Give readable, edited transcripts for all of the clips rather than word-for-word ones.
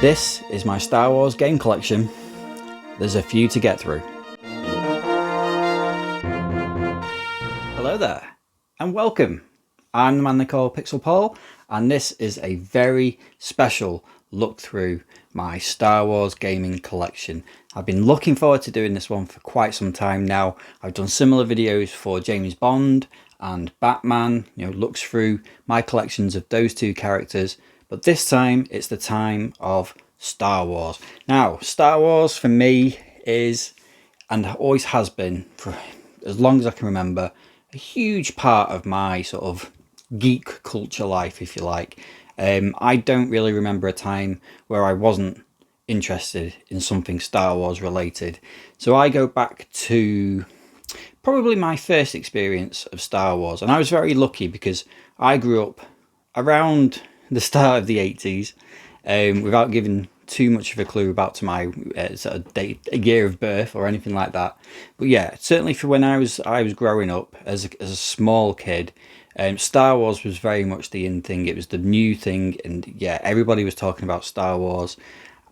This is my Star Wars game collection. There's a few to get through. Hello there, and welcome. I'm the man they call Pixel Paul, and this is a very special look through my Star Wars gaming collection. I've been looking forward to doing this one for quite some time now. I've done similar videos for James Bond and Batman, looks through my collections of those two characters. But this time, it's the time of Star Wars. Now, Star Wars for me is, and always has been, for as long as I can remember, a huge part of my sort of geek culture life, if you like. I don't really remember a time where I wasn't interested in something Star Wars related. So I go back to probably my first experience of Star Wars. And I was very lucky because I grew up around the start of the 80s, without giving too much of a clue about to my sort of date, a year of birth or anything like that. But yeah, certainly for when I was growing up as a small kid, Star Wars was very much the in thing. It was the new thing, and yeah, everybody was talking about Star Wars.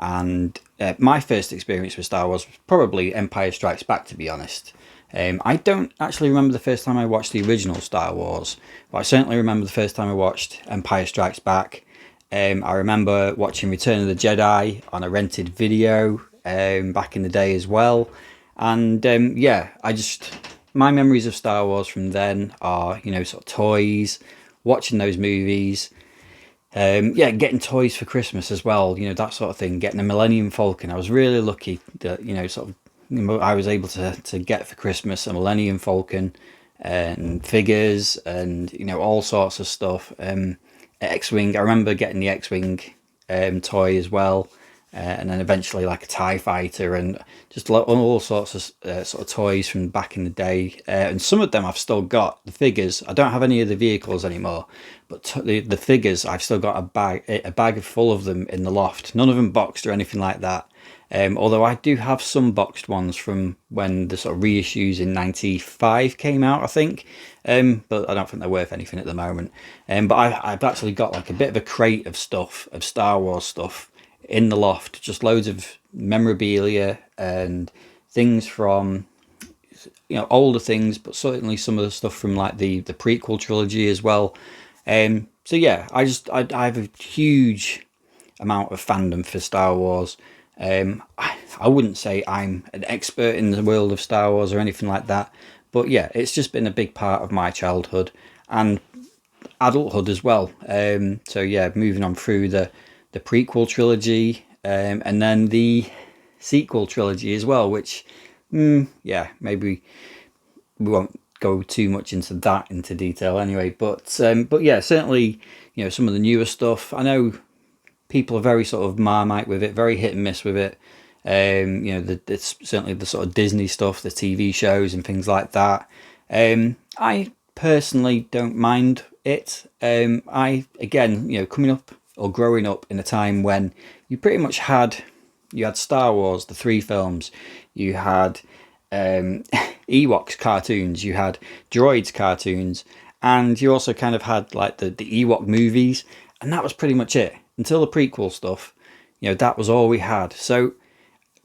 And my first experience with Star Wars was probably Empire Strikes Back, to be honest. I don't actually remember the first time I watched the original Star Wars, but I certainly remember the first time I watched Empire Strikes Back. I remember watching Return of the Jedi on a rented video back in the day as well. And yeah, my memories of Star Wars from then are, sort of toys, watching those movies. Yeah, getting toys for Christmas as well, that sort of thing. Getting a Millennium Falcon. I was really lucky that, I was able to get for Christmas a Millennium Falcon and figures and, all sorts of stuff. X-Wing, I remember getting the X-Wing toy as well. And then eventually like a TIE fighter and just all sorts of sort of toys from back in the day. And some of them I've still got, the figures. I don't have any of the vehicles anymore, but the figures, I've still got a bag full of them in the loft. None of them boxed or anything like that. Although I do have some boxed ones from when the sort of reissues in 95 came out, I think. But I don't think they're worth anything at the moment. But I've actually got like a bit of a crate of stuff, of Star Wars stuff, in the loft, just loads of memorabilia and things from older things, but certainly some of the stuff from like the prequel trilogy as well. So yeah, I have a huge amount of fandom for Star Wars. I wouldn't say I'm an expert in the world of Star Wars or anything like that, but yeah, it's just been a big part of my childhood and adulthood as well. So yeah, moving on through the prequel trilogy, and then the sequel trilogy as well, which, yeah, maybe we won't go too much into detail anyway. But yeah, certainly, some of the newer stuff. I know people are very sort of Marmite with it, very hit and miss with it. It's certainly the sort of Disney stuff, the TV shows and things like that. I personally don't mind it. Coming up or growing up in a time when you pretty much had Star Wars, the 3 films, you had Ewoks cartoons, you had Droids cartoons, and you also kind of had like the Ewok movies, and that was pretty much it until the prequel stuff. That was all we had. So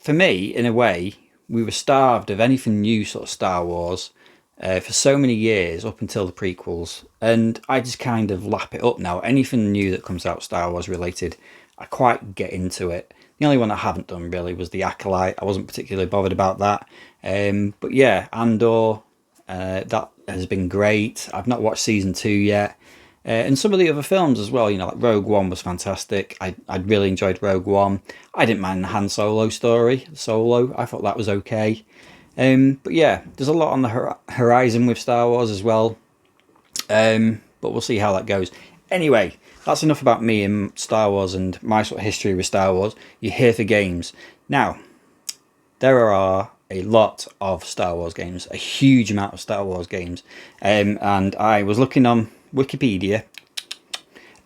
for me, in a way, we were starved of anything new sort of Star Wars for so many years up until the prequels, and I just kind of lap it up now. Anything new that comes out Star Wars related, I quite get into it. The only one I haven't done really was the Acolyte. I wasn't particularly bothered about that. But yeah, Andor, that has been great. I've not watched season 2 yet. And some of the other films as well, like Rogue One was fantastic. I really enjoyed Rogue One. I didn't mind the Han Solo story, Solo. I thought that was okay. But yeah, there's a lot on the horizon with Star Wars as well. But we'll see how that goes. Anyway, that's enough about me and Star Wars and my sort of history with Star Wars. You're here for games. Now, there are a lot of Star Wars games, a huge amount of Star Wars games. And I was looking on Wikipedia,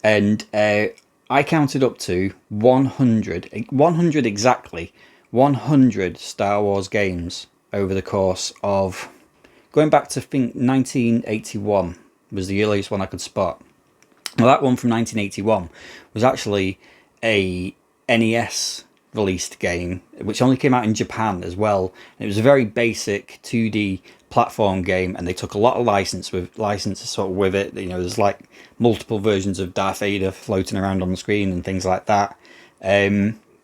and I counted up to 100 exactly, 100 Star Wars games over the course of going back to, I think, 1981 was the earliest one I could spot. Well, that one from 1981 was actually a NES released game, which only came out in Japan as well. And it was a very basic 2D platform game, and they took a lot of licenses sort of with it. You know, there's like multiple versions of Darth Vader floating around on the screen and things like that.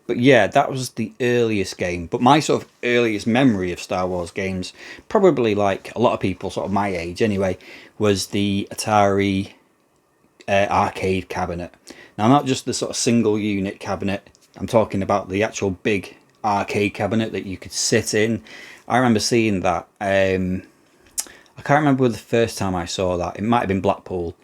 But yeah, that was the earliest game. But my sort of earliest memory of Star Wars games, probably like a lot of people sort of my age anyway, was the Atari arcade cabinet. Now, not just the sort of single unit cabinet, I'm talking about the actual big arcade cabinet that you could sit in. I remember seeing that. I can't remember the first time I saw that. It might have been Blackpool.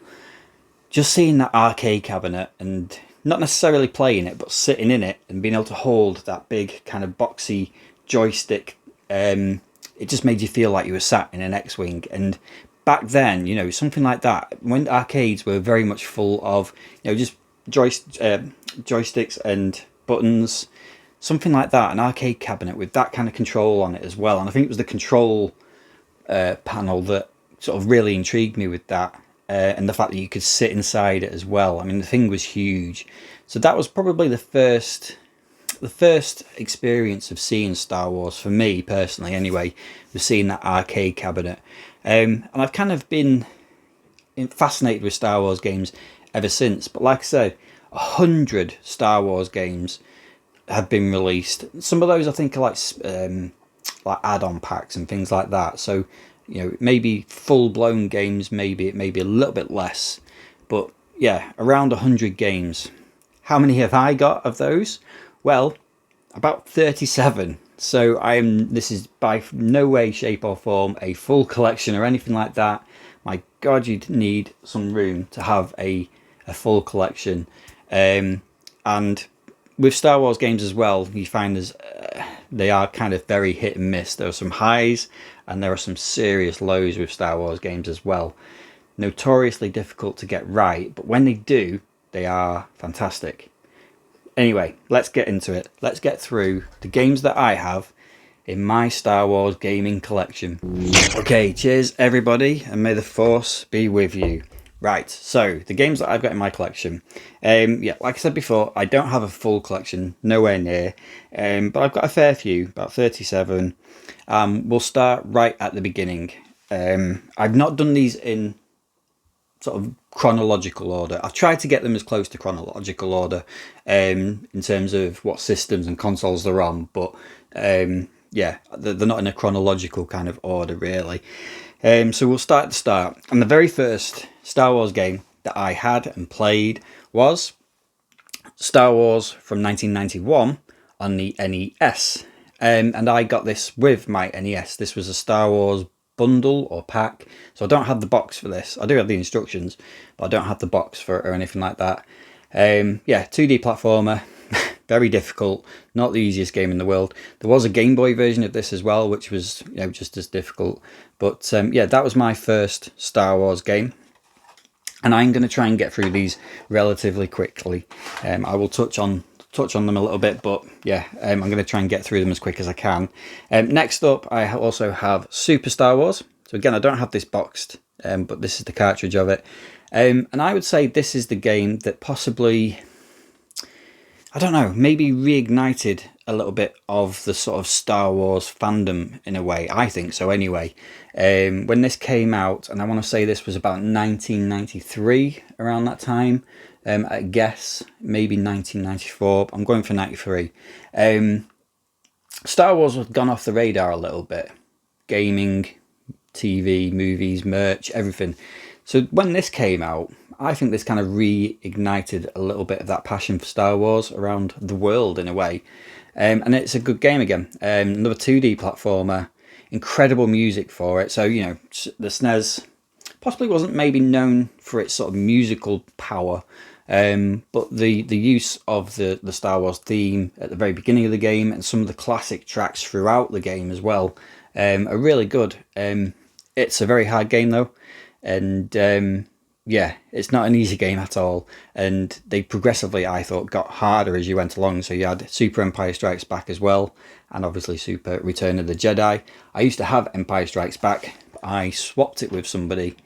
Just seeing that arcade cabinet and not necessarily playing it, but sitting in it and being able to hold that big kind of boxy joystick, it just made you feel like you were sat in an X-Wing. And back then, you know, something like that, when arcades were very much full of, you know, just joysticks and buttons, something like that, an arcade cabinet with that kind of control on it as well. And I think it was the control panel that sort of really intrigued me with that. And the fact that you could sit inside it as well. I mean, the thing was huge. So that was probably the first experience of seeing Star Wars for me personally. Anyway, was seeing that arcade cabinet, and I've kind of been fascinated with Star Wars games ever since. But like I said, 100 Star Wars games have been released. Some of those I think are like add-on packs and things like that. So, you know, maybe full-blown games, maybe a little bit less. But yeah, around 100 games. How many have I got of those? Well, about 37. So this is by no way, shape or form a full collection or anything like that. My God, you'd need some room to have a full collection. And with Star Wars games as well, you find they are kind of very hit and miss. There are some highs and there are some serious lows with Star Wars games as well. Notoriously difficult to get right, but when they do, they are fantastic. Anyway, let's get into it. Let's get through the games that I have in my Star Wars gaming collection. Okay, cheers everybody, and may the Force be with you. Right, so the games that I've got in my collection. Yeah, like I said before, I don't have a full collection, nowhere near. But I've got a fair few, about 37. We'll start right at the beginning. I've not done these in sort of chronological order. I've tried to get them as close to chronological order in terms of what systems and consoles they're on. But yeah, they're not in a chronological kind of order, really. So we'll start at the start. And the very first Star Wars game that I had and played was Star Wars from 1991 on the NES. And I got this with my NES. This was a Star Wars bundle or pack. So I don't have the box for this. I do have the instructions, but I don't have the box for it or anything like that. Yeah, 2D platformer. Very difficult, not the easiest game in the world. There was a Game Boy version of this as well, which was, you know, just as difficult. But yeah, that was my first Star Wars game. And I'm going to try and get through these relatively quickly. I will touch on them a little bit, but yeah, I'm going to try and get through them as quick as I can. Next up, I also have Super Star Wars. So again, I don't have this boxed, but this is the cartridge of it. And I would say this is the game that possibly, I don't know, maybe reignited a little bit of the sort of Star Wars fandom in a way. I think so anyway. When this came out, and I want to say this was about 1993, around that time. I guess maybe 1994. I'm going for 93. Star Wars had gone off the radar a little bit. Gaming, TV, movies, merch, everything. So when this came out, I think this kind of reignited a little bit of that passion for Star Wars around the world in a way. And it's a good game again. Another 2D platformer, incredible music for it. So, you know, the SNES possibly wasn't maybe known for its sort of musical power, but the use of the Star Wars theme at the very beginning of the game and some of the classic tracks throughout the game as well are really good. It's a very hard game though, and yeah, it's not an easy game at all, and they progressively, I thought, got harder as you went along. So you had Super Empire Strikes Back as well, and obviously Super Return of the Jedi. I used to have Empire Strikes Back, but I swapped it with somebody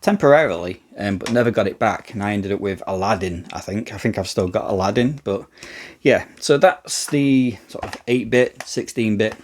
temporarily, but never got it back, and I ended up with Aladdin. I think I've still got Aladdin, but yeah. So that's the sort of 8-bit, 16-bit.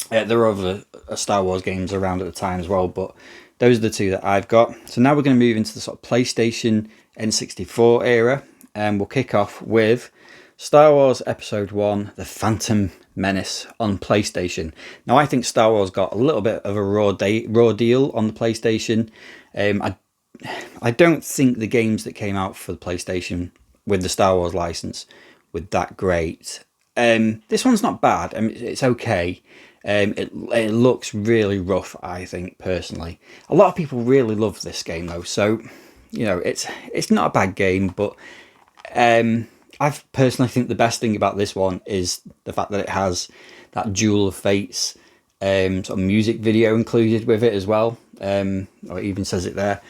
There were other Star Wars games around at the time as well, but those are the two that I've got. So now we're going to move into the sort of PlayStation N64 era, and we'll kick off with Star Wars Episode 1, The Phantom Menace on PlayStation. Now, I think Star Wars got a little bit of a raw deal on the PlayStation. I don't think the games that came out for the PlayStation with the Star Wars license were that great. This one's not bad. I mean, it's okay. It looks really rough, I think, personally. A lot of people really love this game, though. So, you know, it's not a bad game, but I personally think the best thing about this one is the fact that it has that Duel of Fates sort of music video included with it as well. Or it even says it there.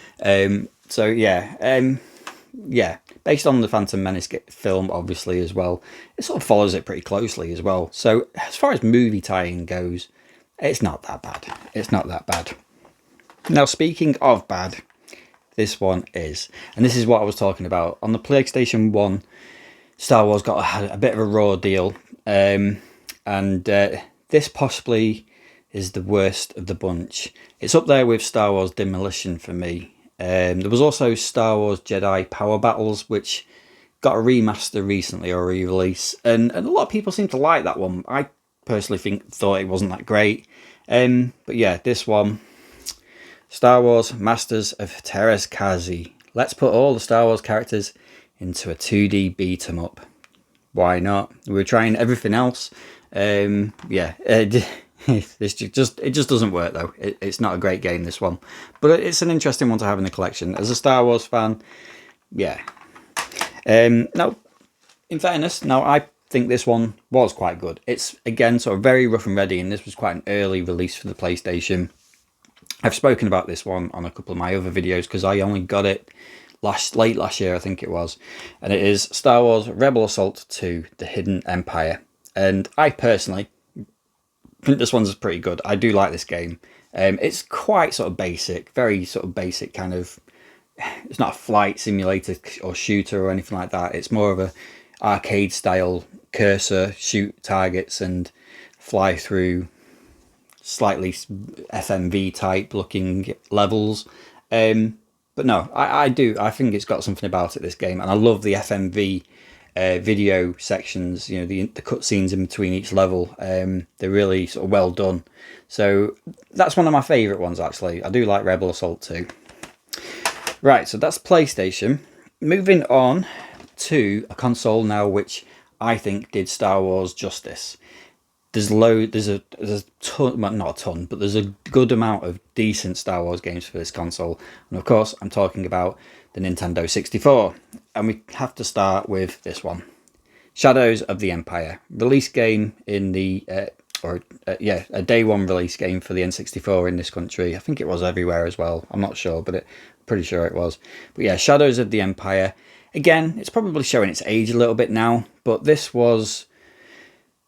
So yeah, based on the Phantom Menace film, obviously, as well, it sort of follows it pretty closely as well. So as far as movie tie-in goes, it's not that bad. It's not that bad. Now, speaking of bad, this one is, and this is what I was talking about on the PlayStation 1. Star Wars got a bit of a raw deal, and this possibly is the worst of the bunch. It's up there with Star Wars Demolition for me. There was also Star Wars Jedi Power Battles, which got a remaster recently, or a re-release, and a lot of people seem to like that one. I personally thought it wasn't that great. But yeah, this one, Star Wars Masters of Teräs-Käsi. Let's put all the Star Wars characters into a 2D beat 'em up. Why not? We were trying everything else. It just doesn't work though. It's not a great game, this one, but it's an interesting one to have in the collection as a Star Wars fan. Yeah. Now, in fairness, I think this one was quite good. It's again sort of very rough and ready, and this was quite an early release for the PlayStation. I've spoken about this one on a couple of my other videos because I only got it late last year, I think it was, and it is Star Wars Rebel Assault 2: The Hidden Empire. And I personally think this one's pretty good. I do like this game. It's quite sort of basic, very sort of basic kind of. It's not a flight simulator or shooter or anything like that. It's more of a arcade style cursor, shoot targets and fly through slightly FMV type looking levels. But no, I think it's got something about it, this game, and I love the FMV video sections. You know, the cutscenes in between each level. They're really sort of well done. So that's one of my favourite ones, actually. I do like Rebel Assault 2. Right, so that's PlayStation. Moving on to a console now, which I think did Star Wars justice. There's a ton, well, not a ton, but there's a good amount of decent Star Wars games for this console. And of course, I'm talking about the Nintendo 64. And we have to start with this one. Shadows of the Empire. Release game in the, a day one release game for the N64 in this country. I think it was everywhere as well. I'm not sure, but pretty sure it was. But yeah, Shadows of the Empire. Again, it's probably showing its age a little bit now, but this was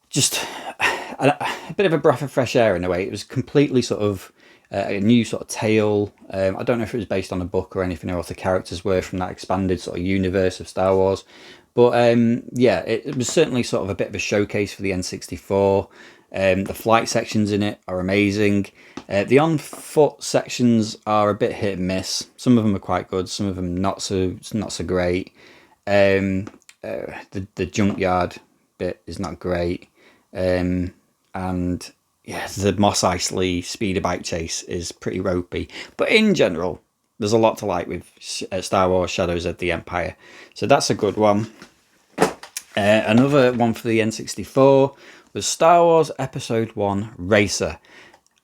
just a bit of a breath of fresh air in a way. It was completely sort of a new sort of tale. I don't know if it was based on a book or anything, or if the characters were from that expanded sort of universe of Star Wars. But yeah, it was certainly sort of a bit of a showcase for the N64. The flight sections in it are amazing. The on-foot sections are a bit hit and miss. Some of them are quite good, some of them not so great. The junkyard bit is not great. And yeah, the Mos Eisley speeder bike chase is pretty ropey. But in general, there's a lot to like with Star Wars Shadows of the Empire. So that's a good one. Another one for the N64 was Star Wars Episode 1 Racer.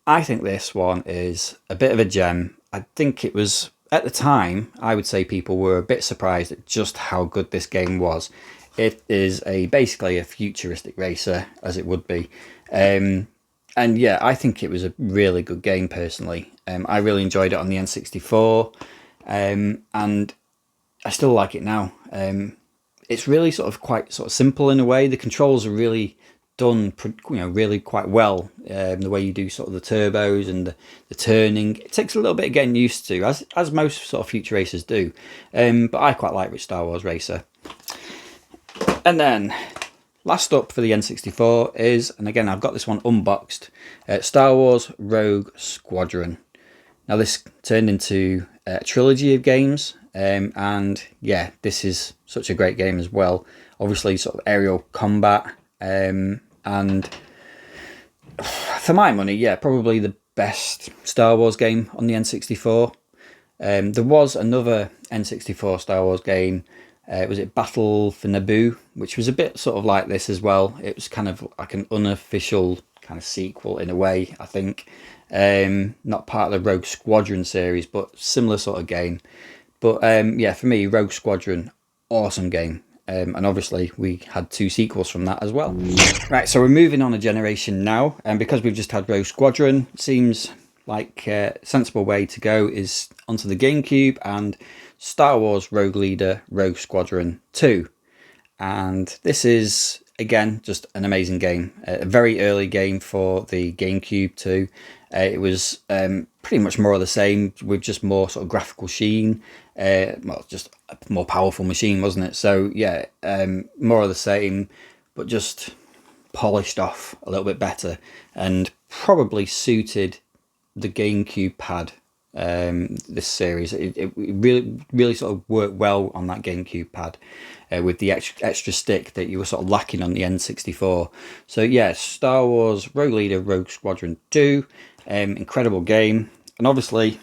I think this one is a bit of a gem. I think it was, at the time, I would say people were a bit surprised at just how good this game was. It is basically a futuristic racer, as it would be. And yeah, I think it was a really good game personally. I really enjoyed it on the N64, and I still like it now. It's really quite simple in a way. The controls are really done, really quite well. The way you do sort of the turbos and the turning, it takes a little bit of getting used to, as most sort of future racers do. But I quite like with Star Wars Racer. And then last up for the N64 is, and again I've got this one unboxed, Star Wars Rogue Squadron. Now this turned into a trilogy of games, and yeah, this is such a great game as well. Obviously sort of aerial combat, and for my money, yeah, probably the best Star Wars game on the N64. There was another N64 Star Wars game, was it Battle for Naboo, which was a bit sort of like this as well. It was kind of like an unofficial kind of sequel in a way, I think. Not part of the Rogue Squadron series, but similar sort of game. But yeah, for me, Rogue Squadron, awesome game. And obviously we had 2 sequels from that as well. Right, so we're moving on a generation now, and because we've just had Rogue Squadron, it seems like a sensible way to go is onto the GameCube and Star Wars Rogue Leader Rogue Squadron 2. And this is, again, just an amazing game. A very early game for the GameCube too. It was pretty much more of the same, with just more sort of graphical sheen. Well, just a more powerful machine, wasn't it? So yeah, more of the same, but just polished off a little bit better, and probably suited the GameCube pad. This series, it really sort of worked well on that GameCube pad, with the extra stick that you were sort of lacking on the N64. So yeah, Star Wars Rogue Leader Rogue Squadron 2, incredible game, and obviously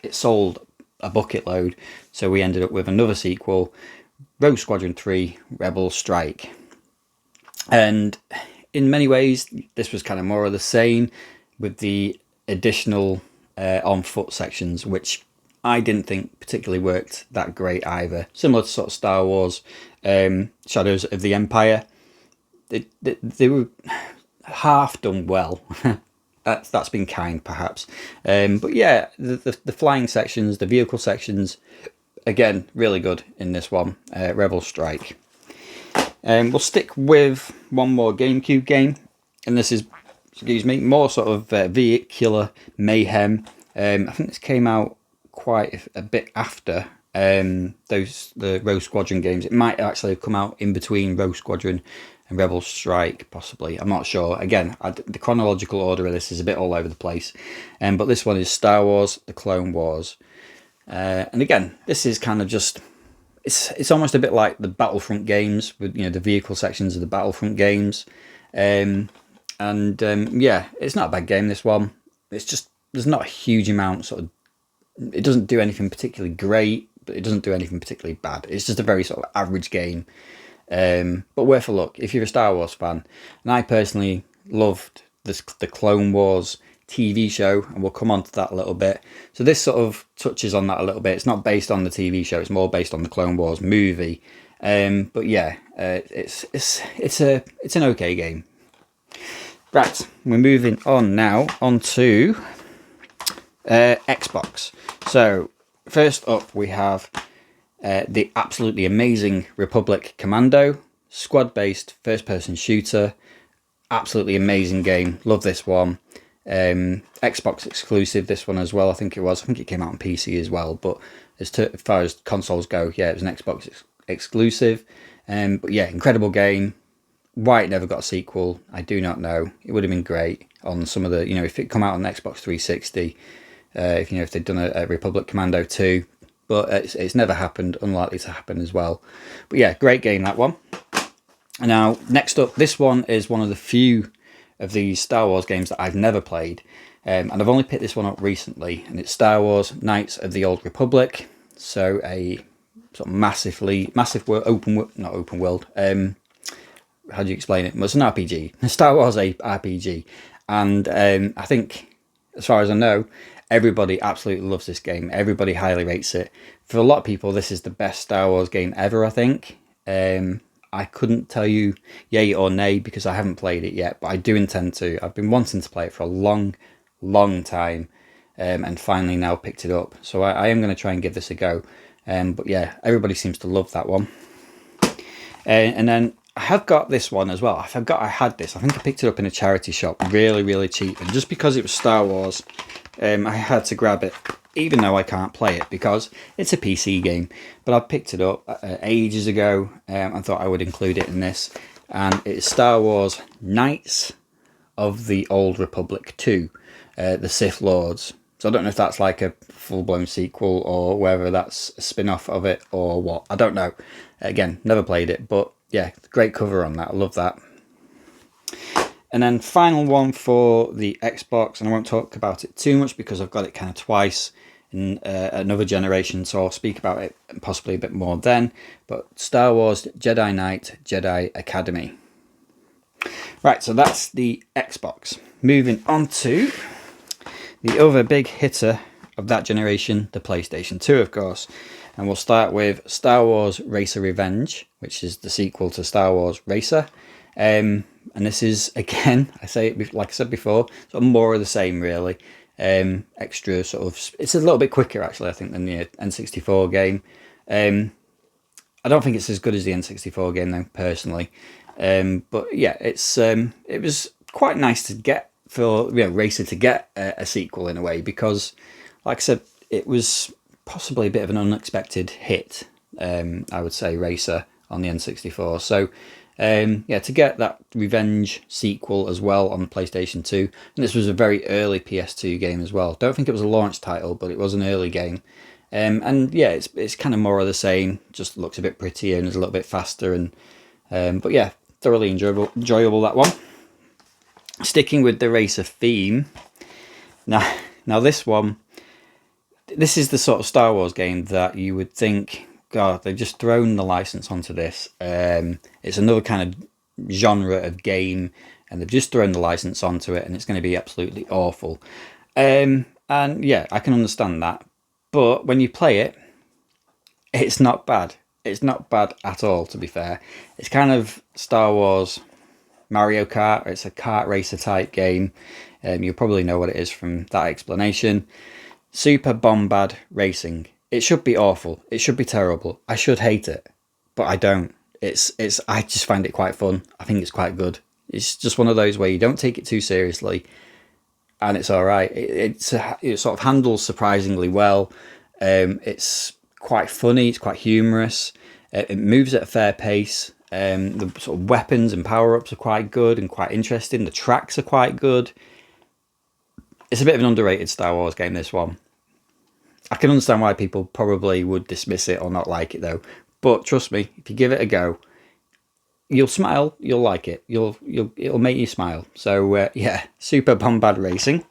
it sold a bucket load, so we ended up with another sequel, Rogue Squadron 3 Rebel Strike. And in many ways this was kind of more of the same, with the additional on foot sections, which I didn't think particularly worked that great either. Similar to sort of Star Wars Shadows of the Empire, they were half done well. That's been kind, perhaps. But yeah, the flying sections, the vehicle sections, again, really good in this one, Rebel Strike. We'll stick with one more GameCube game, and this is, excuse me, more sort of vehicular mayhem. I think this came out quite a bit after the Rogue Squadron games. It might actually have come out in between Rogue Squadron and Rebel Strike, possibly. I'm not sure. Again, the chronological order of this is a bit all over the place. But this one is Star Wars: The Clone Wars. And again, this is kind of just, it's almost a bit like the Battlefront games, with the vehicle sections of the Battlefront games. Yeah, it's not a bad game, this one. It's just, there's not a huge amount sort of, it doesn't do anything particularly great, but it doesn't do anything particularly bad. It's just a very sort of average game. But worth a look if you're a Star Wars fan. And I personally loved the Clone Wars TV show, and we'll come on to that a little bit. So this sort of touches on that a little bit. It's not based on the TV show, it's more based on the Clone Wars movie. But yeah, it's an okay game. Right, we're moving on now onto Xbox. So first up we have the absolutely amazing Republic Commando, squad-based first-person shooter. Absolutely amazing game. Love this one. Xbox exclusive, this one as well, I think it was. I think it came out on PC as well, but as far as consoles go, yeah, it was an Xbox exclusive. But yeah, incredible game. Why it never got a sequel, I do not know. It would have been great on some of the, if it come out on Xbox 360, if they'd done a Republic Commando 2, but it's never happened, unlikely to happen as well. But yeah, great game, that one. Now, next up, this one is one of the few of these Star Wars games that I've never played, and I've only picked this one up recently, and it's Star Wars Knights of the Old Republic. So a sort of massive not open world, how do you explain it? Well, it's an RPG, Star Wars RPG, and I think, as far as I know, everybody absolutely loves this game. Everybody highly rates it. For a lot of people, this is the best Star Wars game ever, I think. I couldn't tell you yay or nay because I haven't played it yet, but I do intend to. I've been wanting to play it for a long time, and finally now picked it up. So I am going to try and give this a go. But yeah, everybody seems to love that one. And then I have got this one as well. I forgot I had this. I think I picked it up in a charity shop really, really cheap. And just because it was Star Wars, I had to grab it, even though I can't play it because it's a PC game. But I picked it up ages ago and thought I would include it in this. And it's Star Wars Knights of the Old Republic 2, the Sith Lords. So I don't know if that's like a full-blown sequel or whether that's a spin-off of it or what. I don't know. Again, never played it, but yeah, great cover on that. I love that. And then final one for the Xbox, and I won't talk about it too much because I've got it kind of twice in another generation, so I'll speak about it possibly a bit more then. But Star Wars Jedi Knight Jedi Academy. Right, so that's the Xbox. Moving on to the other big hitter of that generation, the PlayStation 2, of course. And we'll start with Star Wars Racer Revenge, which is the sequel to Star Wars Racer. And this is, again, I say it like I said before, sort of more of the same, really. Extra sort of, it's a little bit quicker, actually, I think, than the N64 game. I don't think it's as good as the N64 game, though, personally. But yeah, it was quite nice to get for Racer to get a sequel in a way, because, like I said, it was possibly a bit of an unexpected hit. I would say Racer on the N64. So yeah, to get that Revenge sequel as well on the PlayStation 2, and this was a very early PS2 game as well. Don't think it was a launch title, but it was an early game. And yeah, it's kind of more of the same. Just looks a bit prettier and is a little bit faster. And but yeah, thoroughly enjoyable that one. Sticking with the Racer theme, now this one, this is the sort of Star Wars game that you would think, God, they've just thrown the license onto this. It's another kind of genre of game, and they've just thrown the license onto it, and it's going to be absolutely awful. And yeah, I can understand that. But when you play it, it's not bad. It's not bad at all, to be fair. It's kind of Star Wars Mario Kart. It's a kart racer type game. You'll probably know what it is from that explanation. Super Bombad Racing. It should be awful. It should be terrible. I should hate it, but I don't. I just find it quite fun. I think it's quite good. It's just one of those where you don't take it too seriously, and it's all right. It sort of handles surprisingly well. It's quite funny. It's quite humorous. It moves at a fair pace. The sort of weapons and power-ups are quite good and quite interesting. The tracks are quite good. It's a bit of an underrated Star Wars game, this one. I can understand why people probably would dismiss it or not like it, though. But trust me, if you give it a go, you'll smile, you'll like it. It'll make you smile. So, yeah, Super Bombad Racing.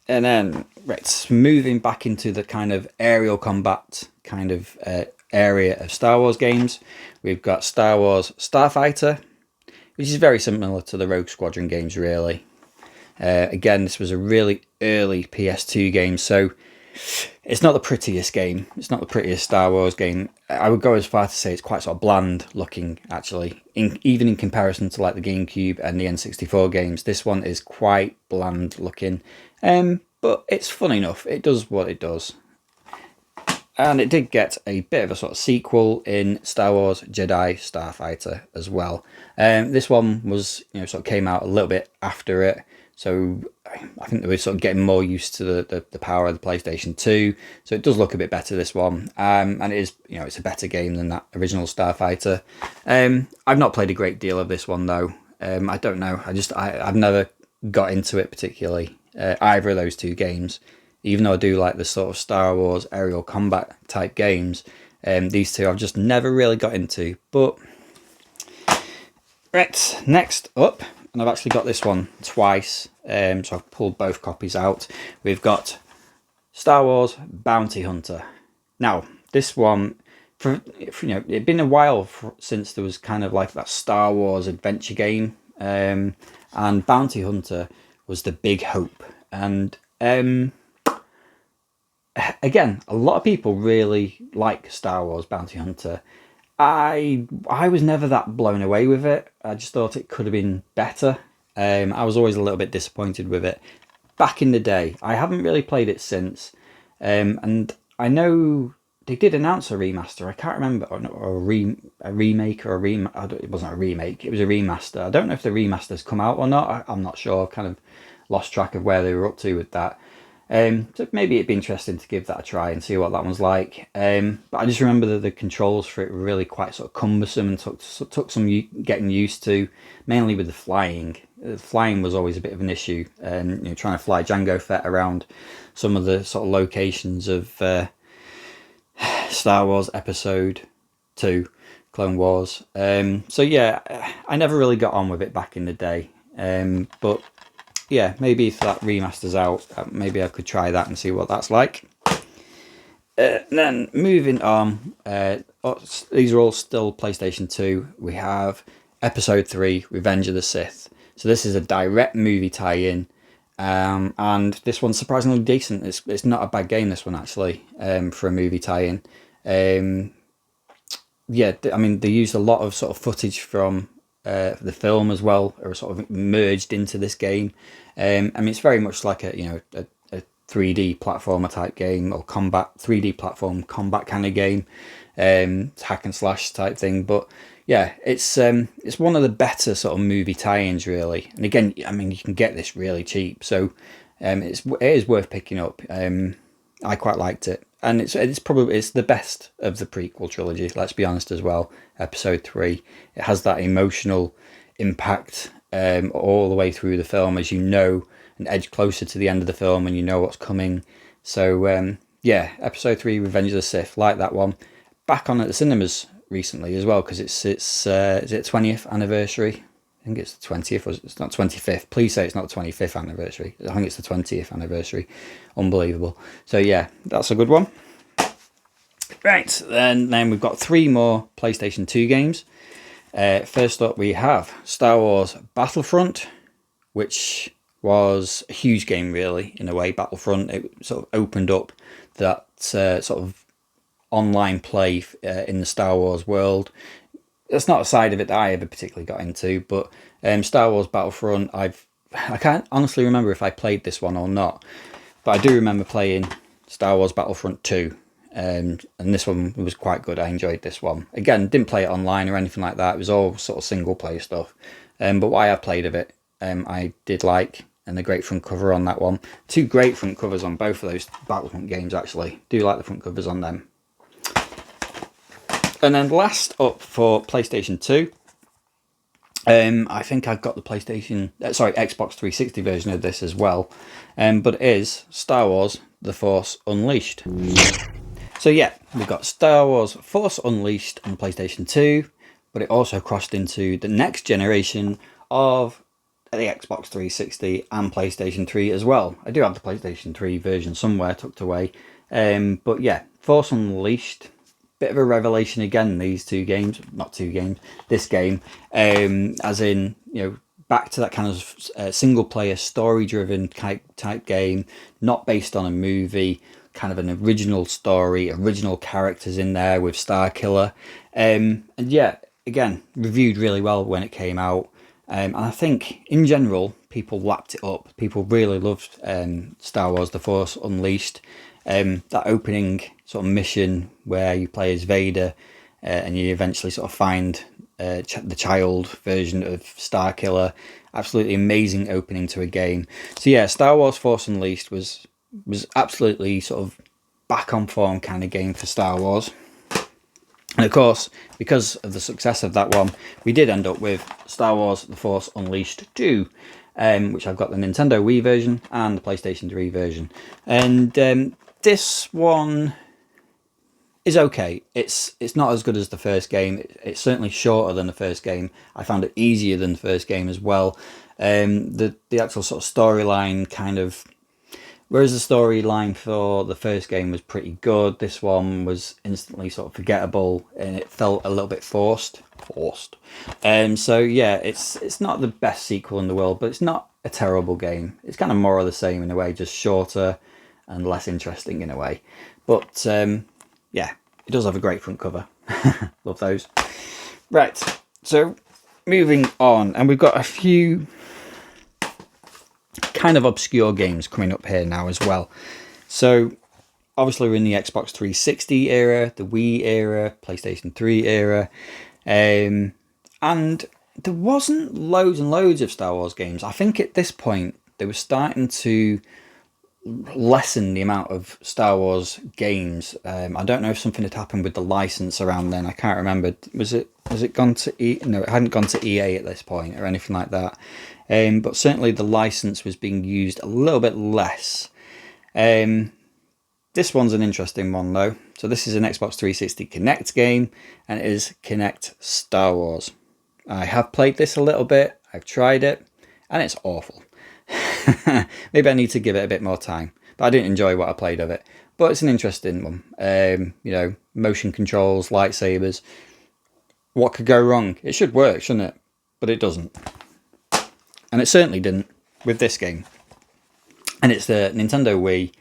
And then, right, moving back into the kind of aerial combat kind of area of Star Wars games, we've got Star Wars Starfighter, which is very similar to the Rogue Squadron games, really. Again, this was a really early PS2 game, so it's not the prettiest game. It's not the prettiest Star Wars game. I would go as far to say it's quite sort of bland looking, actually. Even in comparison to like the GameCube and the N64 games, this one is quite bland looking. But it's fun enough. It does what it does. And it did get a bit of a sort of sequel in Star Wars Jedi Starfighter as well. This one was, sort of came out a little bit after it. So I think they were sort of getting more used to the power of the PlayStation 2. So it does look a bit better, this one. And it is, it's a better game than that original Starfighter. I've not played a great deal of this one, though. I don't know. I've never got into it particularly, either of those two games. Even though I do like the sort of Star Wars aerial combat type games, these two I've just never really got into. But, right, next up, and I've actually got this one twice, so I've pulled both copies out. We've got Star Wars Bounty Hunter. Now, this one, it'd been a while since there was kind of like that Star Wars adventure game, and Bounty Hunter was the big hope. And again, a lot of people really like Star Wars Bounty Hunter. I was never that blown away with it. I just thought it could have been better. I was always a little bit disappointed with it back in the day. I haven't really played it since. And I know they did announce a remaster. I can't remember, or a remake, or it wasn't a remake. It was a remaster. I don't know if the remaster's come out or not. I'm not sure. I've kind of lost track of where they were up to with that. So maybe it'd be interesting to give that a try and see what that one's like. But I just remember that the controls for it were really quite sort of cumbersome and took some getting used to, mainly with the flying. The flying was always a bit of an issue, and trying to fly Jango Fett around some of the sort of locations of Star Wars Episode 2, Clone Wars. So yeah, I never really got on with it back in the day. But yeah, maybe if that remaster's out, maybe I could try that and see what that's like. Then moving on, these are all still PlayStation 2. We have Episode 3, Revenge of the Sith. So this is a direct movie tie-in, and this one's surprisingly decent. It's not a bad game, this one, actually, for a movie tie-in. Yeah, I mean, they used a lot of sort of footage from the film as well, or sort of merged into this game. I mean, it's very much like a 3D platformer type game, or 3D platform combat kind of game, hack and slash type thing. But yeah, it's one of the better sort of movie tie-ins, really. And again, I mean, you can get this really cheap, so it is worth picking up. I quite liked it, and it's the best of the prequel trilogy. Let's be honest as well. Episode 3, it has that emotional impact all the way through the film, as an edge closer to the end of the film, and you know what's coming. So yeah, Episode 3, Revenge of the Sith, like that one. Back on at the cinemas recently as well, because it's is it 20th anniversary? I think it's the 20th, or it's not 25th. Please say it's not the 25th anniversary. I think it's the 20th anniversary. Unbelievable. So yeah, that's a good one. Right, then we've got 3 more PlayStation 2 games. First up, we have Star Wars Battlefront, which was a huge game, really, in a way. Battlefront, it sort of opened up that sort of online play in the Star Wars world. That's not a side of it that I ever particularly got into, but Star Wars Battlefront, I can't honestly remember if I played this one or not, but I do remember playing Star Wars Battlefront 2, and this one was quite good. I enjoyed this one. Again, didn't play it online or anything like that. It was all sort of single player stuff, but what I have played of it, I did like, and the great front cover on that one. 2 great front covers on both of those Battlefront games, actually. Do like the front covers on them. And then last up for PlayStation 2, I think I've got the Xbox 360 version of this as well, but it is Star Wars The Force Unleashed. So yeah, we've got Star Wars Force Unleashed on PlayStation 2, but it also crossed into the next generation of the Xbox 360 and PlayStation 3 as well. I do have the PlayStation 3 version somewhere tucked away, but yeah, Force Unleashed, bit of a revelation again, this game, as in, back to that kind of single player story driven type game, not based on a movie, kind of an original story, original characters in there with Starkiller, and yeah, again, reviewed really well when it came out, and I think in general people lapped it up. People really loved Star Wars The Force Unleashed. That opening sort of mission where you play as Vader, and you eventually sort of find the child version of Starkiller. Absolutely amazing opening to a game. So yeah, Star Wars Force Unleashed was absolutely sort of back on form kind of game for Star Wars. And of course, because of the success of that one, we did end up with Star Wars The Force Unleashed 2, which I've got the Nintendo Wii version and the PlayStation 3 version. And this one is okay. It's not as good as the first game. It's certainly shorter than the first game. I found it easier than the first game as well. The actual sort of storyline kind of... Whereas the storyline for the first game was pretty good, this one was instantly sort of forgettable, and it felt a little bit forced. So yeah, it's not the best sequel in the world, but it's not a terrible game. It's kind of more of the same in a way, just shorter and less interesting in a way. But yeah, it does have a great front cover. Love those. Right, so moving on, and we've got a few kind of obscure games coming up here now as well. So obviously we're in the Xbox 360 era, the Wii era, PlayStation 3 era, and there wasn't loads and loads of Star Wars games. I think at this point they were starting to lessen the amount of Star Wars games. I don't know if something had happened with the license around then. I can't remember. Was it gone to No, it hadn't gone to EA at this point or anything like that. But certainly the license was being used a little bit less. This one's an interesting one though. So this is an Xbox 360 Kinect game, and it is Kinect Star Wars. I have played this a little bit. I've tried it, and it's awful. Maybe I need to give it a bit more time, but I didn't enjoy what I played of it. But it's an interesting one. You know, motion controls, lightsabers. What could go wrong? It should work, shouldn't it? But it doesn't. And it certainly didn't with this game. And it's the Nintendo Wii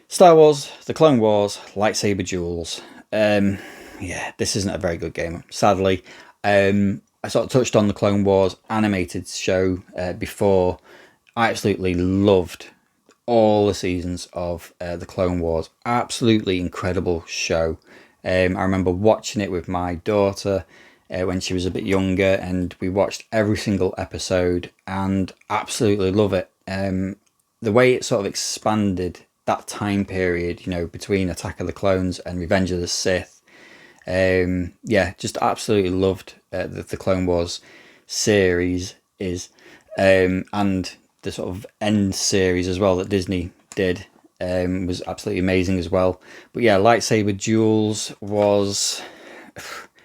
Star Wars, The Clone Wars, Lightsaber Jewels. Yeah, this isn't a very good game, sadly. I sort of touched on the Clone Wars animated show before. I absolutely loved all the seasons of the Clone Wars. Absolutely incredible show. I remember watching it with my daughter when she was a bit younger, and we watched every single episode and absolutely love it. The way it sort of expanded that time period, you know, between Attack of the Clones and Revenge of the Sith. Yeah, just absolutely loved the Clone Wars series and the sort of end series as well that Disney did was absolutely amazing as well. But yeah, Lightsaber Jewels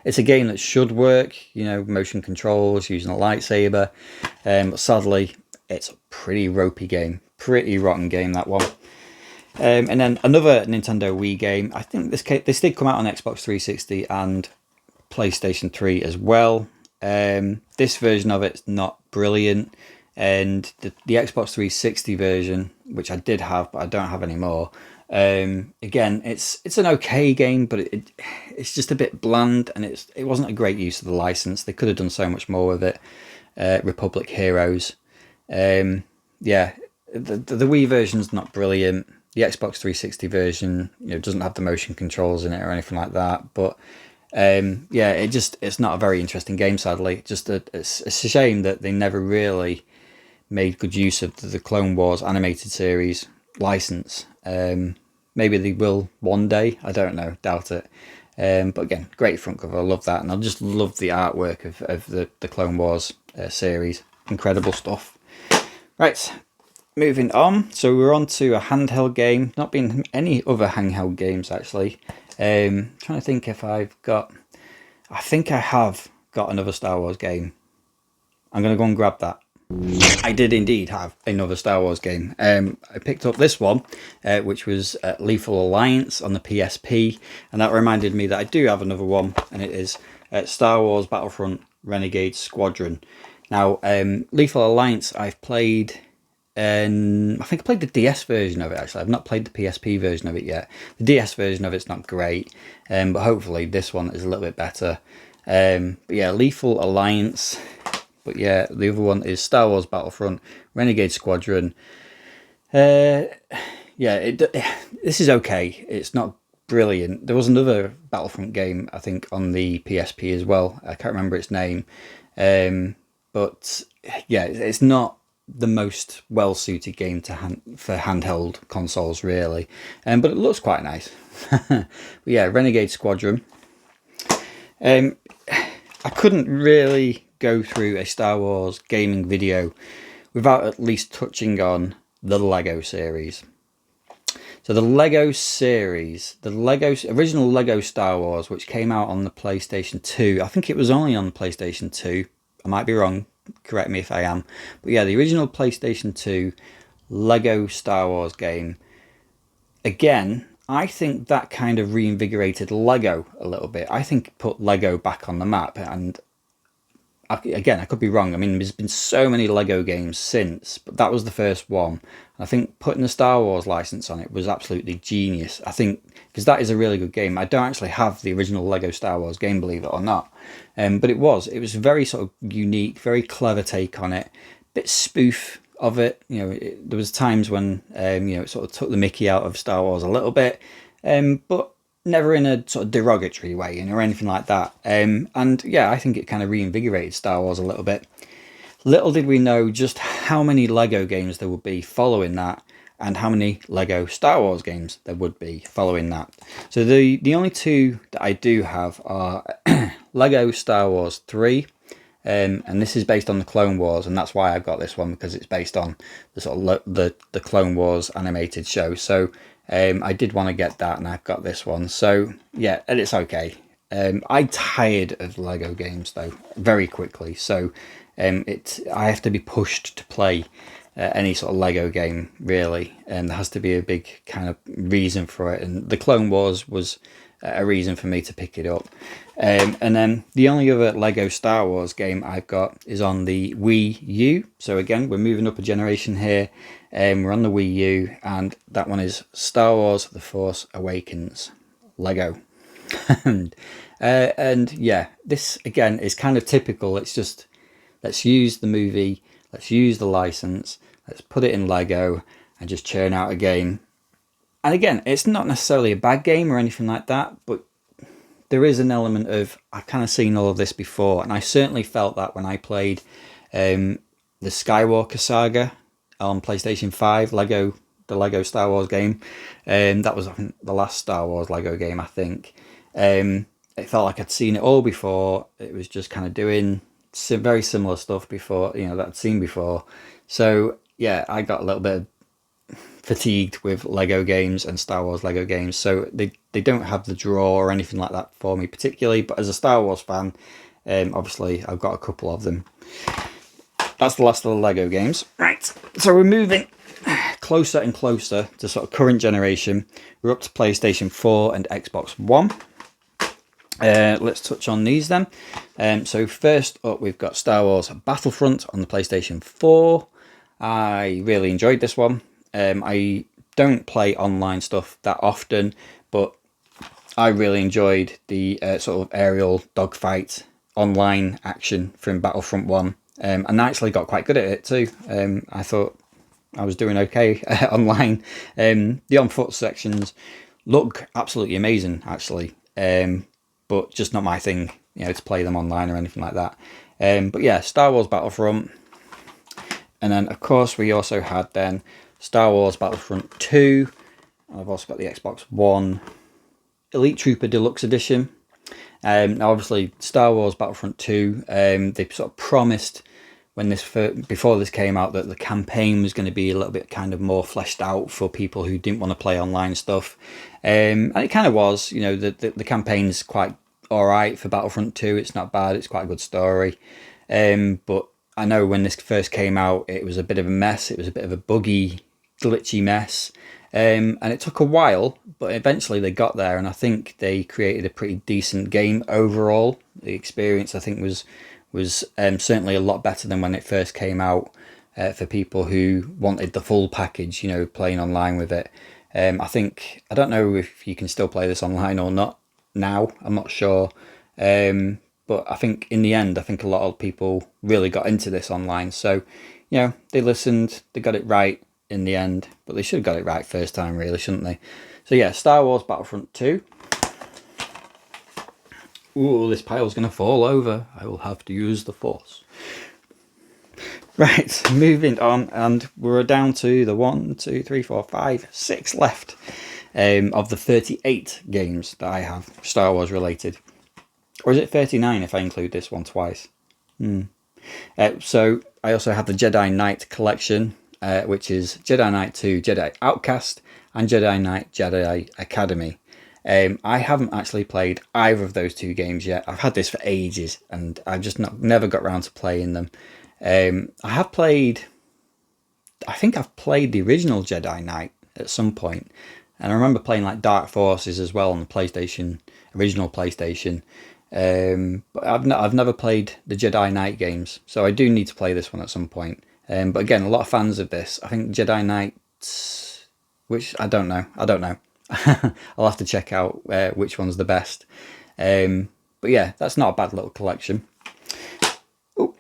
it's a game that should work, you know, motion controls, using a lightsaber, but sadly it's a pretty ropey game, pretty rotten game, that one. And then another Nintendo Wii game. I think this did come out on Xbox 360 and PlayStation 3 as well. This version of it's not brilliant, and the Xbox 360 version, which I did have but I don't have anymore, again it's an okay game, but it's just a bit bland, and it wasn't a great use of the license. They could have done so much more with it. Republic Heroes. Yeah, the Wii version's not brilliant. The Xbox 360 version, you know, doesn't have the motion controls in it or anything like that. But yeah, it's not a very interesting game, sadly. It's a shame that they never really made good use of the Clone Wars animated series license. Maybe they will one day. I don't know, doubt it. But again, great front cover. I love that, and I just love the artwork of the Clone Wars series. Incredible stuff. Right. Moving on, so we're on to a handheld game. Not been any other handheld games actually. Trying to think if I think I have got another Star Wars game. I'm going to go and grab that. I did indeed have another Star Wars game. I picked up this one, which was Lethal Alliance on the PSP, and that reminded me that I do have another one, and it is Star Wars Battlefront Renegade Squadron. Now, Lethal Alliance I've played. I think I played the DS version of it, actually. I've not played the PSP version of it yet. The DS version of it's not great, but hopefully this one is a little bit better. But yeah, Lethal Alliance. But yeah, the other one is Star Wars Battlefront Renegade Squadron. Yeah, this is okay. It's not brilliant. There was another Battlefront game, I think, on the PSP as well. I can't remember its name. But yeah, it's not the most well-suited game for handheld consoles, really, but it looks quite nice. But yeah, Renegade Squadron. I couldn't really go through a Star Wars gaming video without at least touching on the Lego series. So the Lego series, the original Lego Star Wars, which came out on the PlayStation 2. I think it was only on the PlayStation 2. I might be wrong. Correct me if I am. But yeah, the original PlayStation 2 Lego Star Wars game. Again, I think that kind of reinvigorated Lego a little bit. I think it put Lego back on the map. And again, I could be wrong. I mean, there's been so many Lego games since, but that was the first one. And I think putting the Star Wars license on it was absolutely genius. I think, because that is a really good game. I don't actually have the original Lego Star Wars game, believe it or not. But it was a very sort of unique, very clever take on it. Bit spoof of it. You know, there was times when you know, it sort of took the mickey out of Star Wars a little bit, but never in a sort of derogatory way, you know, or anything like that. And yeah, I think it kind of reinvigorated Star Wars a little bit. Little did we know just how many Lego games there would be following that, and how many Lego Star Wars games there would be following that. So the only two that I do have are Lego Star Wars 3, and this is based on the Clone Wars, and that's why I've got this one, because it's based on the sort of the Clone Wars animated show. So I did want to get that, and I've got this one. So yeah, and it's okay. I tired of Lego games though very quickly, so I have to be pushed to play any sort of Lego game really, and there has to be a big kind of reason for it. And the Clone Wars was a reason for me to pick it up. And then the only other Lego Star Wars game I've got is on the Wii U. So again, we're moving up a generation here. We're on the Wii U, and that one is Star Wars: The Force Awakens Lego. And yeah, this again is kind of typical. It's just, let's use the movie, let's use the license, let's put it in Lego and just churn out a game. And again, it's not necessarily a bad game or anything like that, but there is an element of, I've kind of seen all of this before, and I certainly felt that when I played the Skywalker Saga on PlayStation 5, the Lego Star Wars game. That was, I think, the last Star Wars Lego game, I think. It felt like I'd seen it all before. It was just kind of doing very similar stuff before, you know, that I'd seen before. So yeah, I got a little bit fatigued with Lego games and Star Wars Lego games. So they don't have the draw or anything like that for me particularly. But as a Star Wars fan, obviously I've got a couple of them. That's the last of the Lego games. Right, so we're moving closer and closer to sort of current generation. We're up to PlayStation 4 and Xbox One. Let's touch on these then. So first up, we've got Star Wars Battlefront on the PlayStation 4. I really enjoyed this one. I don't play online stuff that often, but I really enjoyed the sort of aerial dogfight online action from Battlefront 1. And I actually got quite good at it too. I thought I was doing okay online. The on-foot sections look absolutely amazing, actually. But just not my thing, you know, to play them online or anything like that. But yeah, Star Wars Battlefront. And then, of course, we also had then Star Wars Battlefront 2. I've also got the Xbox One Elite Trooper Deluxe Edition. Now, obviously, Star Wars Battlefront 2, they sort of promised when before this came out that the campaign was going to be a little bit kind of more fleshed out for people who didn't want to play online stuff. And it kind of was, you know, the campaign's quite all right for Battlefront 2. It's not bad. It's quite a good story. But I know when this first came out, it was a bit of a mess. It was a bit of a buggy, glitchy mess. And it took a while, but eventually they got there. And I think they created a pretty decent game overall. The experience, I think, was certainly a lot better than when it first came out for people who wanted the full package, you know, playing online with it. I don't know if you can still play this online or not now. I'm not sure. But I think in the end, I think a lot of people really got into this online. So, you know, they listened, they got it right in the end, but they should have got it right first time, really, shouldn't they? So yeah, Star Wars Battlefront 2. Ooh, this pile's going to fall over. I will have to use the Force. Right, moving on, and we're down to the 1, 2, 3, 4, 5, 6 left of the 38 games that I have Star Wars related. Or is it 39 if I include this one twice? So I also have the Jedi Knight collection, which is Jedi Knight 2, Jedi Outcast, and Jedi Knight Jedi Academy. I haven't actually played either of those two games yet. I've had this for ages, and I've just never got around to playing them. I think I've played the original Jedi Knight at some point, and I remember playing like Dark Forces as well on the PlayStation, original PlayStation. But I've never played the Jedi Knight games, so I do need to play this one at some point. But again, a lot of fans of this. I think Jedi Knight, which I don't know. I'll have to check out which one's the best. But yeah, that's not a bad little collection. Ooh.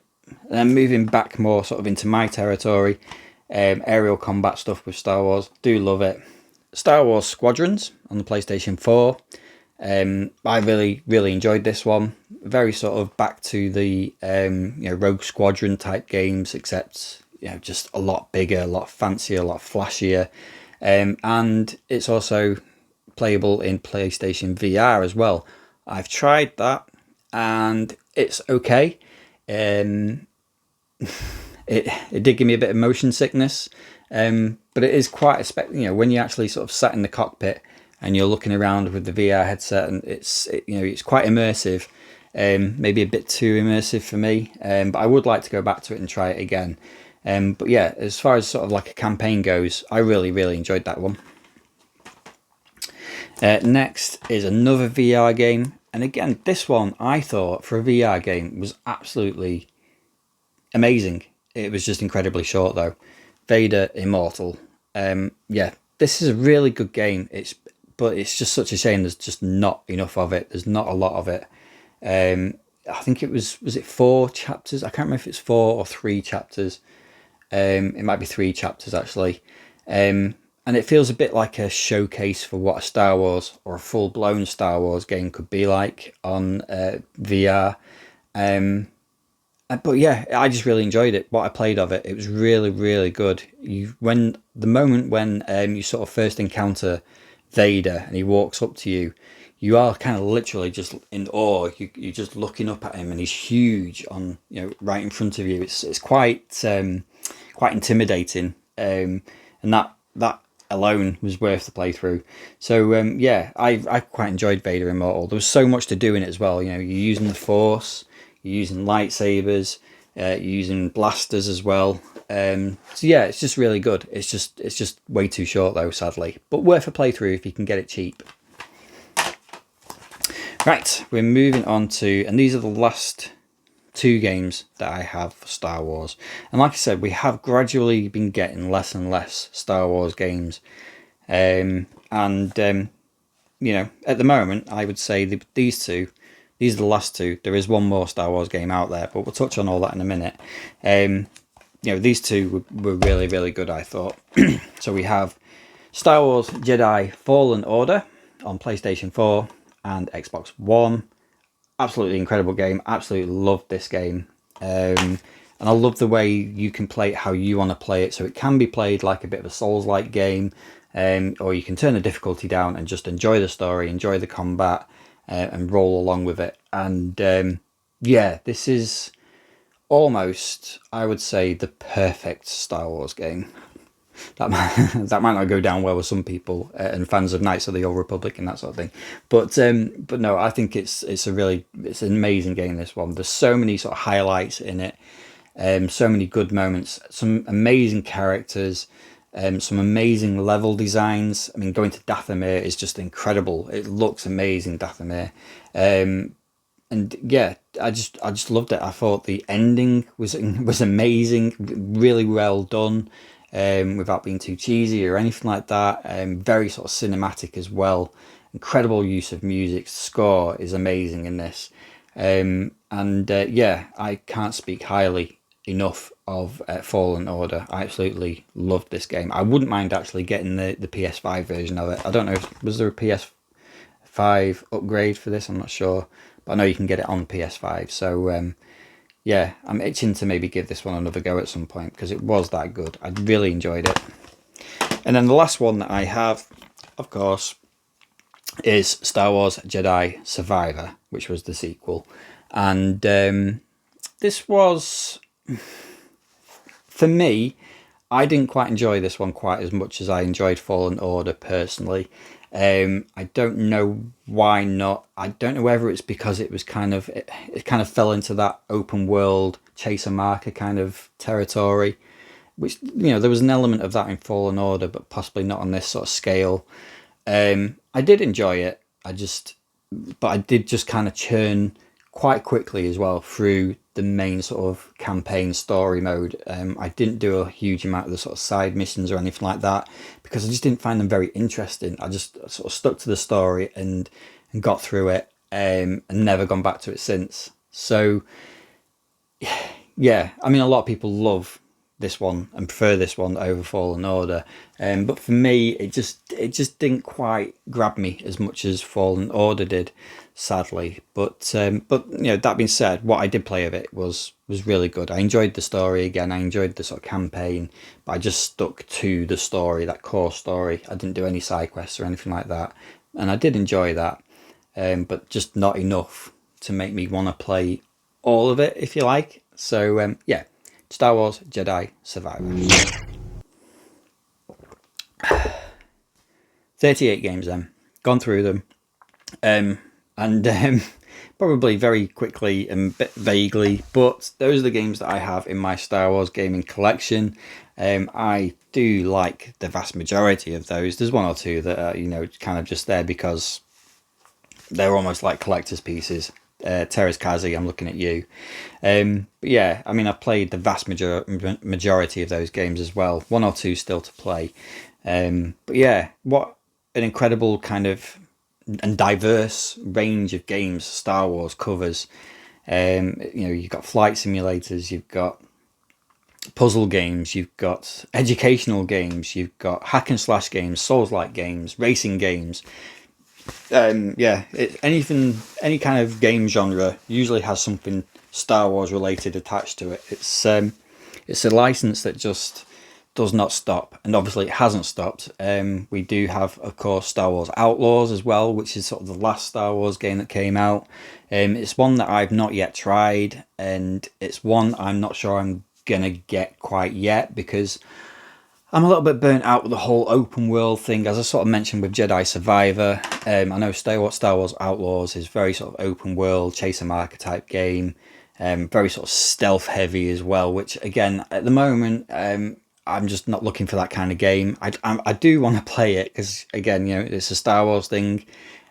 And then moving back more sort of into my territory, aerial combat stuff with Star Wars. Do love it. Star Wars Squadrons on the PlayStation 4. I really enjoyed this one. Very sort of back to the Rogue Squadron type games, except just a lot bigger, a lot fancier, a lot flashier, and it's also playable in PlayStation VR as well. I've tried that and it's okay. It did give me a bit of motion sickness, but it is quite when you actually sort of sat in the cockpit and you're looking around with the VR headset, and it's quite immersive. Maybe a bit too immersive for me, but I would like to go back to it and try it again. But yeah, as far as sort of like a campaign goes, I really enjoyed that one. Next is another VR game, and again, this one I thought for a VR game was absolutely amazing. It was just incredibly short though. Vader Immortal. Yeah, this is a really good game. But it's just such a shame there's just not enough of it. There's not a lot of it. I think it was it 4 chapters? I can't remember if it's 4 or 3 chapters. It might be 3 chapters actually. And it feels a bit like a showcase for what a Star Wars or a full-blown Star Wars game could be like on VR. But yeah, I just really enjoyed it. What I played of it, it was really good. The moment when you sort of first encounter Vader and he walks up to you, you are kind of literally just in awe. You're just looking up at him, and he's huge on right in front of you. It's quite intimidating, and that alone was worth the playthrough. So yeah, I quite enjoyed Vader Immortal. There was so much to do in it as well. You're using the Force, you're using lightsabers, you're using blasters as well. So yeah, it's just really good. It's just way too short though, sadly, but worth a playthrough if you can get it cheap. Right, we're moving on to, and these are the last 2 games that I have for Star Wars. And like I said, we have gradually been getting less and less Star Wars games. At the moment, I would say these are the last 2. There is one more Star Wars game out there, but we'll touch on all that in a minute. These 2 were really good, I thought. So we have Star Wars Jedi Fallen Order on PlayStation 4 and Xbox One. Absolutely incredible game. Absolutely loved this game. And I love the way you can play it how you want to play it. So it can be played like a bit of a Souls-like game, or you can turn the difficulty down and just enjoy the story, enjoy the combat, and roll along with it. And yeah, this is almost, I would say, the perfect Star Wars game. That might not go down well with some people and fans of Knights of the Old Republic and that sort of thing, but no, I think it's an amazing game, this one. There's so many sort of highlights in it, so many good moments, some amazing characters, some amazing level designs. I mean, going to Dathomir is just incredible. It looks amazing, Dathomir. And yeah, I just loved it. I thought the ending was amazing, really well done. Without being too cheesy or anything like that. Very sort of cinematic as well. Incredible use of music. The score is amazing in this. Yeah, I can't speak highly enough of Fallen Order. I absolutely loved this game. I wouldn't mind actually getting the PS5 version of it. I don't know was there a PS5 upgrade for this? I'm not sure, but I know you can get it on PS5. So yeah, I'm itching to maybe give this one another go at some point because it was that good. I really enjoyed it. And then the last one that I have, of course, is Star Wars Jedi Survivor, which was the sequel. And this was, for me, I didn't quite enjoy this one quite as much as I enjoyed Fallen Order personally. I don't know why not. I don't know whether it's because it was it kind of fell into that open world chaser marker kind of territory, which there was an element of that in Fallen Order, but possibly not on this sort of scale. I did enjoy it. But I did just kind of churn quite quickly as well through the main sort of campaign story mode. I didn't do a huge amount of the sort of side missions or anything like that because I just didn't find them very interesting. I just sort of stuck to the story and got through it, and never gone back to it since. So yeah, I mean, a lot of people love this one and prefer this one over Fallen Order. But for me, it just didn't quite grab me as much as Fallen Order did, sadly. But that being said, what I did play of it was really good. I enjoyed the story again. I enjoyed the sort of campaign, but I just stuck to the story, that core story. I didn't do any side quests or anything like that, and I did enjoy that, but just not enough to make me want to play all of it, if you like. So yeah, Star Wars Jedi Survivor. 38 games then, gone through them, and probably very quickly and bit vaguely, but those are the games that I have in my Star Wars gaming collection. I do like the vast majority of those. There's one or two that are, kind of just there because they're almost like collector's pieces. Teres Kazi, I'm looking at you. But yeah, I mean, I've played the vast majority of those games as well. One or two still to play. But yeah, what an incredible kind of and diverse range of games Star Wars covers. You've got flight simulators, you've got puzzle games, you've got educational games, you've got hack and slash games, Souls-like games, racing games. Any kind of game genre usually has something Star Wars related attached to it. It's a license that just does not stop, and obviously it hasn't stopped. We do have, of course, Star Wars Outlaws as well, which is sort of the last Star Wars game that came out. It's one that I've not yet tried, and it's one I'm not sure I'm gonna get quite yet because I'm a little bit burnt out with the whole open world thing, as I sort of mentioned with Jedi Survivor. I know Star Wars Outlaws is very sort of open world, chase a marker type game, very sort of stealth heavy as well, which again, at the moment, I'm just not looking for that kind of game. I do want to play it because, again, it's a Star Wars thing.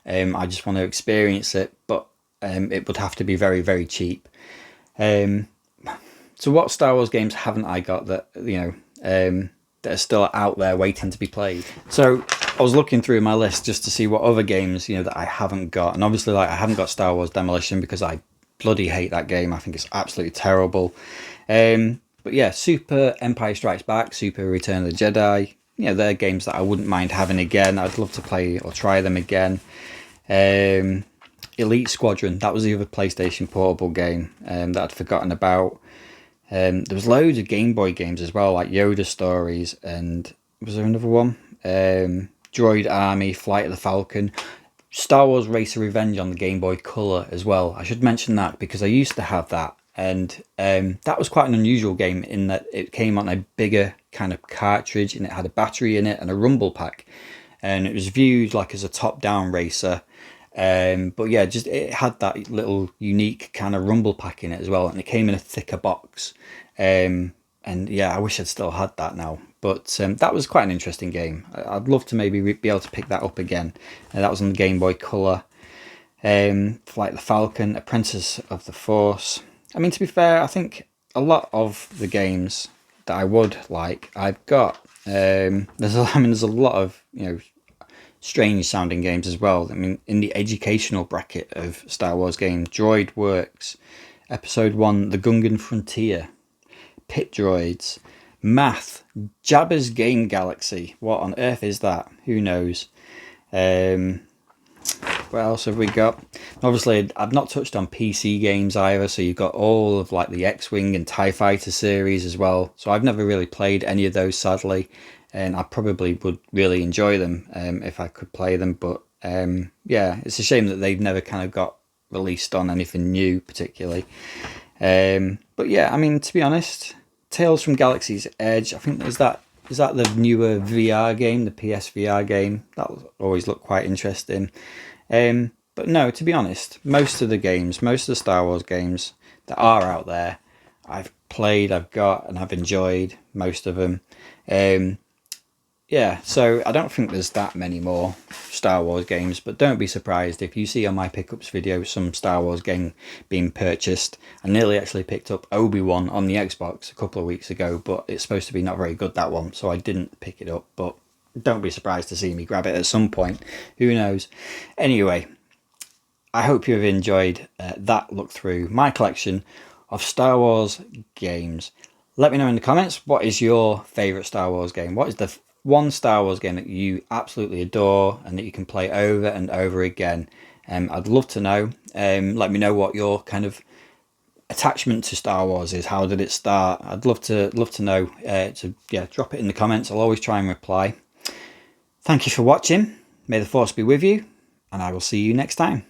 I just want to experience it, but it would have to be very, very cheap. So what Star Wars games haven't I got that, that are still out there waiting to be played? So I was looking through my list just to see what other games, that I haven't got. And obviously, I haven't got Star Wars Demolition because I bloody hate that game. I think it's absolutely terrible. But yeah, Super Empire Strikes Back, Super Return of the Jedi, they're games that I wouldn't mind having again. I'd love to play or try them again. Elite Squadron, that was the other PlayStation portable game that I'd forgotten about. There was loads of Game Boy games as well, like Yoda Stories, and was there another one? Droid Army, Flight of the Falcon, Star Wars Racer Revenge on the Game Boy Color as well. I should mention that because I used to have that, and that was quite an unusual game in that it came on a bigger kind of cartridge, and it had a battery in it and a rumble pack, and it was viewed like as a top-down racer. But yeah, just it had that little unique kind of rumble pack in it as well, and it came in a thicker box. And yeah, I wish I'd still had that now. But that was quite an interesting game. I'd love to maybe be able to pick that up again. That was on the Game Boy Color. Flight of the Falcon, Apprentice of the Force. I mean, to be fair, I think a lot of the games that I would like, I've got. There's a lot of strange sounding games as well. I mean, in the educational bracket of Star Wars games, Droid Works, Episode 1, The Gungan Frontier, Pit Droids, Math, Jabba's Game Galaxy. What on earth is that? Who knows? What else have we got? Obviously, I've not touched on PC games either, so you've got all of like the X-Wing and TIE Fighter series as well. So I've never really played any of those, sadly. And I probably would really enjoy them if I could play them. But yeah, it's a shame that they've never kind of got released on anything new particularly. But yeah, I mean, to be honest, Tales from Galaxy's Edge, I think is that the newer VR game, the PSVR game? That always looked quite interesting. But no, to be honest, most of the Star Wars games that are out there, I've played, I've got, and I've enjoyed most of them. Yeah, so I don't think there's that many more Star Wars games, but don't be surprised if you see on my pickups video some Star Wars game being purchased. I nearly actually picked up Obi-Wan on the Xbox a couple of weeks ago, but it's supposed to be not very good, that one, so I didn't pick it up, but don't be surprised to see me grab it at some point. Who knows? Anyway, I hope you've enjoyed that look through my collection of Star Wars games. Let me know in the comments, what is your favourite Star Wars game? What is the one Star Wars game that you absolutely adore and that you can play over and over again? I'd love to know. Let me know what your kind of attachment to Star Wars is. How did it start? I'd love to know. Drop it in the comments. I'll always try and reply. Thank you for watching. May the Force be with you, and I will see you next time.